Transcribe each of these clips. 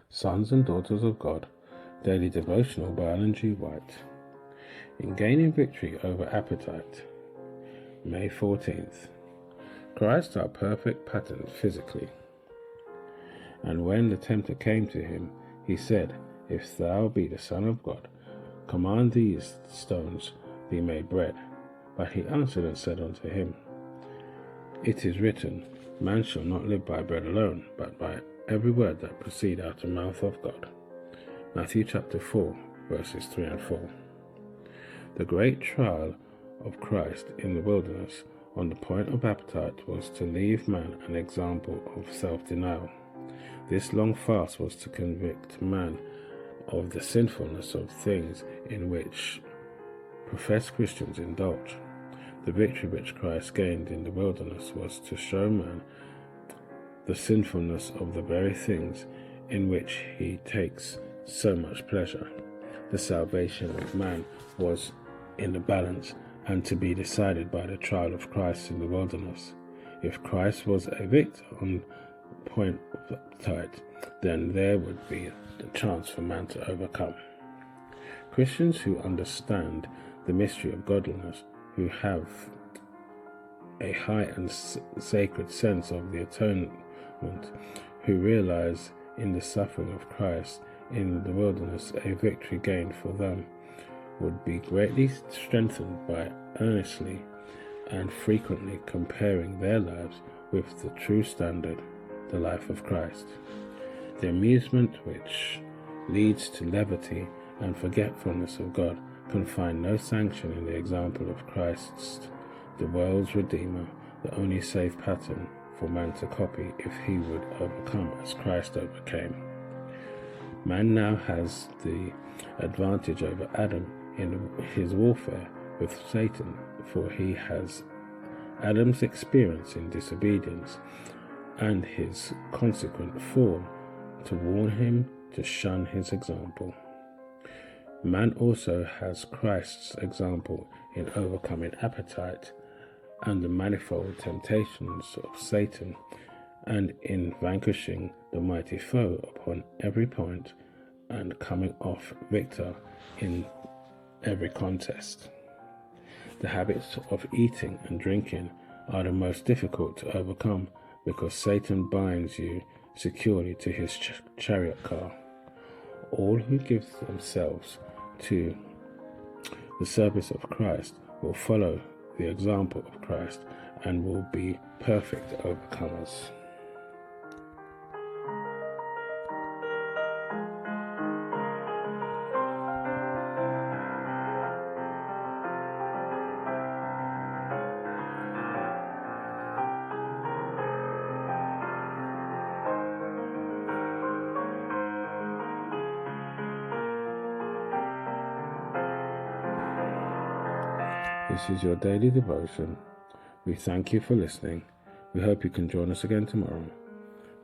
Sons and Daughters of God, Daily Devotional by Ellen G. White. In gaining victory over appetite. May 14th. Christ our perfect pattern physically. And when the tempter came to him, he said, If thou be the Son of God, command these stones be made bread. But he answered and said unto him, It is written, Man shall not live by bread alone, but by every word that proceed out of the mouth of God. Matthew chapter 4, verses 3 and 4. The great trial of Christ in the wilderness on the point of appetite was to leave man an example of self-denial. This long fast was to convict man of the sinfulness of things in which professed Christians indulge. The victory which Christ gained in the wilderness was to show man the sinfulness of the very things in which he takes so much pleasure. The salvation of man was in the balance and to be decided by the trial of Christ in the wilderness. If Christ was a victor on the point of appetite, then there would be the chance for man to overcome. Christians who understand the mystery of godliness, who have a high and sacred sense of the atonement, who realize in the suffering of Christ in the wilderness a victory gained for them, would be greatly strengthened by earnestly and frequently comparing their lives with the true standard, the life of Christ. The amusement which leads to levity and forgetfulness of God can find no sanction in the example of Christ, the world's Redeemer, the only safe pattern for man to copy if he would overcome as Christ overcame. Man now has the advantage over Adam in his warfare with Satan, for he has Adam's experience in disobedience and his consequent fall to warn him to shun his example. Man also has Christ's example in overcoming appetite and the manifold temptations of Satan, and in vanquishing the mighty foe upon every point and coming off victor in every contest. The habits of eating and drinking are the most difficult to overcome because Satan binds you securely to his chariot car. All who give themselves to the service of Christ will follow the example of Christ and will be perfect overcomers. This is your daily devotion. We thank you for listening. We hope you can join us again tomorrow.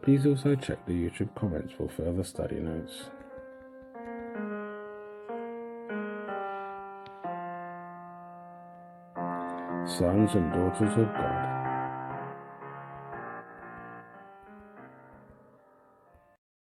Please also check the YouTube comments for further study notes. Sons and Daughters of God.